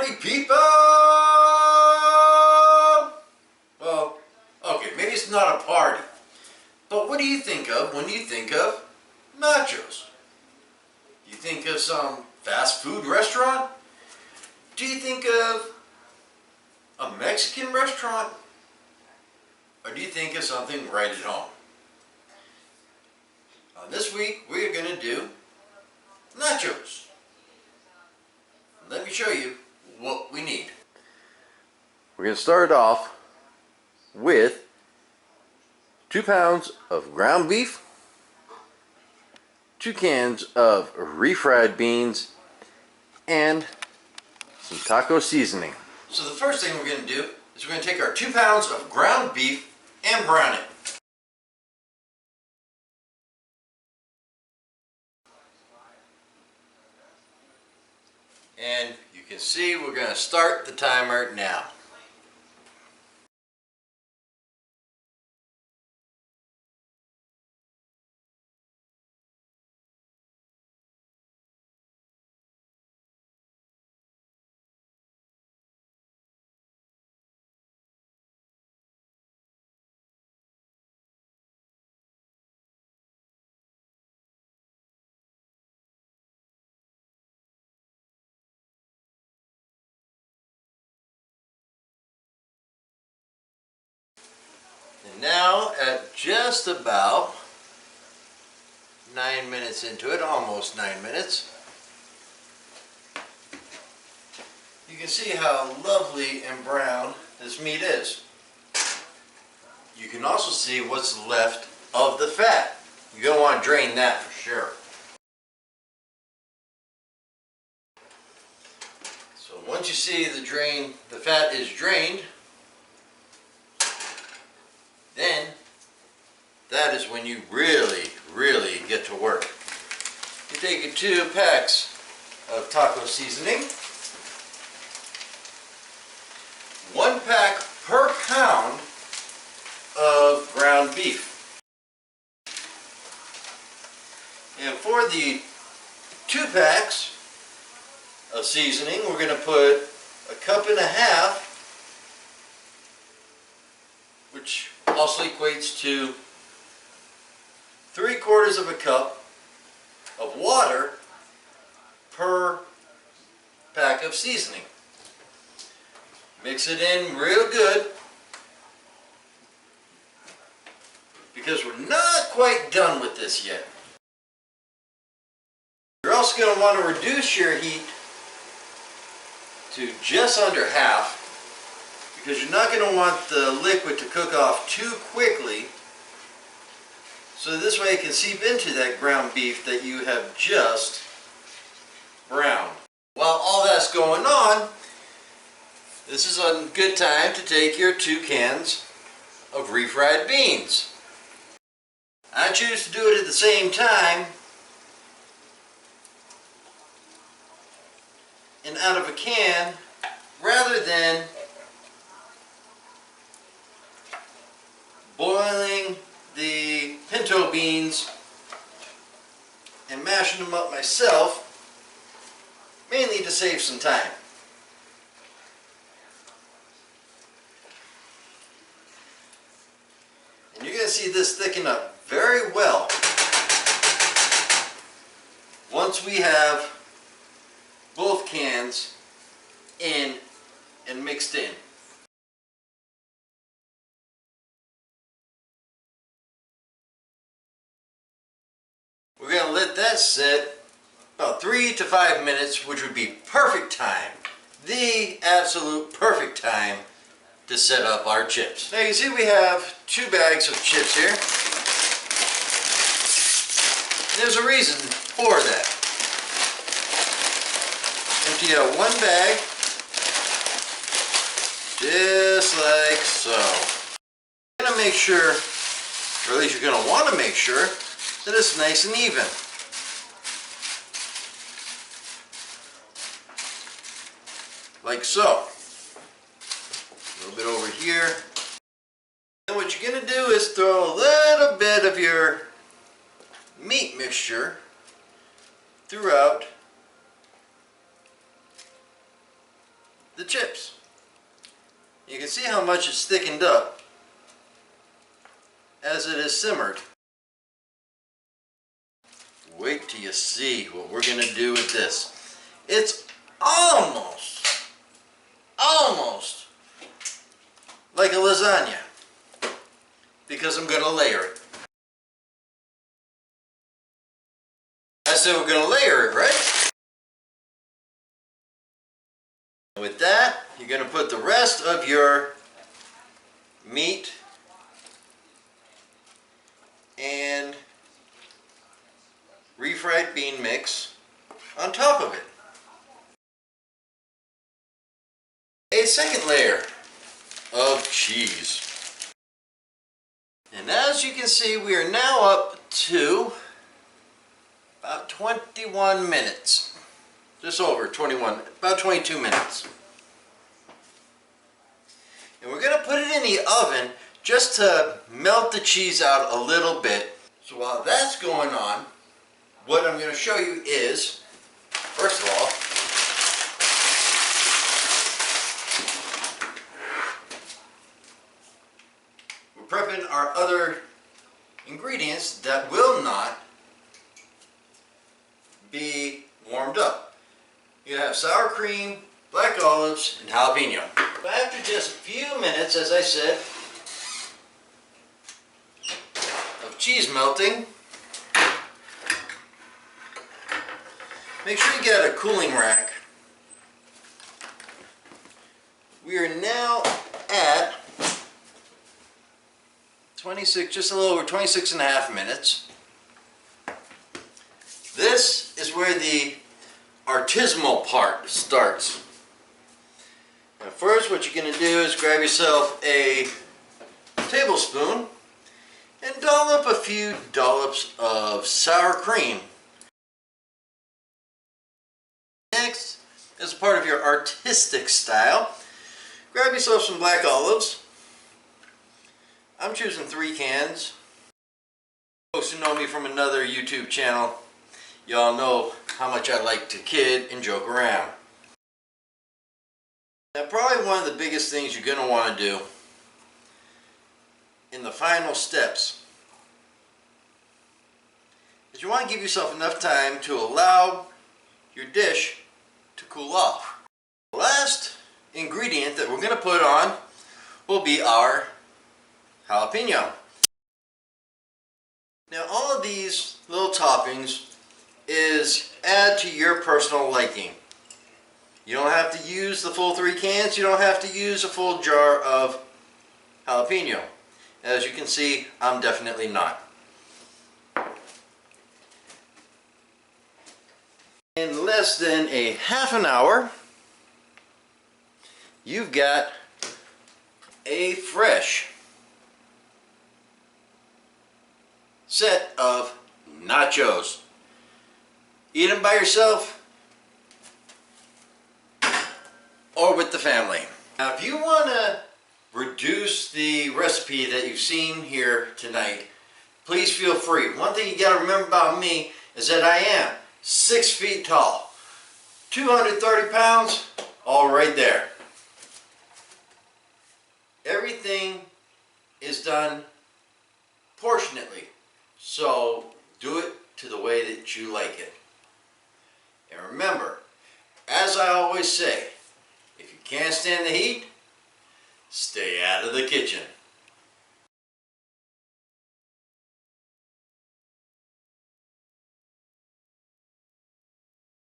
party people! Well, okay, maybe it's not a party, but what do you think of when you think of nachos? Do you think of some fast food restaurant? Do you think of a Mexican restaurant? Or do you think of something right at home? This week we're going to do nachos. Let me show you what we need. We're going to start off with 2 pounds of ground beef, 2 cans of refried beans, and some taco seasoning. So the first thing we're going to do is we're going to take our 2 pounds of ground beef and brown it. And you can see we're going to start the timer now. And now at just about 9 minutes into it, almost 9 minutes, you can see how lovely and brown this meat is. You can also see what's left of the fat. You're going to want to drain that for sure. So once you see the fat is drained, then that is when you really get to work. You take your 2 packs of taco seasoning, 1 pack per pound of ground beef. And for the 2 packs of seasoning, we're going to put 1.5 cups, which also equates to 3/4 cup of water per pack of seasoning. Mix it in real good, because we're not quite done with this yet. You're also going to want to reduce your heat to just under half, because you're not going to want the liquid to cook off too quickly, so this way it can seep into that ground beef that you have just browned. While all that's going on, this is a good time to take your 2 cans of refried beans. I choose to do it at the same time and out of a can rather than boiling the pinto beans and mashing them up myself, mainly to save some time. And you're going to see this thicken up very well once we have both cans in and mixed in. We're going to let that sit about 3 to 5 minutes, which would be perfect time. The absolute perfect time to set up our chips. Now you can see we have 2 bags of chips here. There's a reason for that. Empty out 1 bag, just like so. You're going to make sure, or at least you're going to want to make sure, that it's nice and even. Like so. A little bit over here. And what you're going to do is throw a little bit of your meat mixture throughout the chips. You can see how much it's thickened up as it is simmered. Wait till you see what we're going to do with this. It's almost like a lasagna because I'm going to layer it. I said we're going to layer it, right? With that, you're going to put the rest of your meat and refried bean mix on top of it. A second layer of cheese. And as you can see, we are now up to about 21 minutes. Just over 21, about 22 minutes. And we're going to put it in the oven just to melt the cheese out a little bit. So while that's going on, what I'm going to show you is, first of all, we're prepping our other ingredients that will not be warmed up. You have sour cream, black olives, and jalapeno. After just a few minutes, as I said, of cheese melting, make sure you get a cooling rack. We are now at 26, just a little over 26 and a half minutes. This is where the artisanal part starts. Now first, what you're going to do is grab yourself a tablespoon and dollop a few dollops of sour cream. Next, as part of your artistic style, grab yourself some black olives. I'm choosing 3 cans. Folks who know me from another YouTube channel, y'all know how much I like to kid and joke around. Now probably one of the biggest things you're going to want to do in the final steps is you want to give yourself enough time to allow your dish to cool off. The last ingredient that we're going to put on will be our jalapeno. Now all of these little toppings is add to your personal liking. You don't have to use the full 3 cans, you don't have to use a full jar of jalapeno. As you can see, I'm definitely not. In less than a half an hour, you've got a fresh set of nachos. Eat them by yourself or with the family. Now if you want to reduce the recipe that you've seen here tonight, please feel free. One thing you got to remember about me is that I am 6 feet tall, 230 pounds, all right there. Everything is done proportionately, so do it to the way that you like it. And remember, as I always say, if you can't stand the heat, stay out of the kitchen.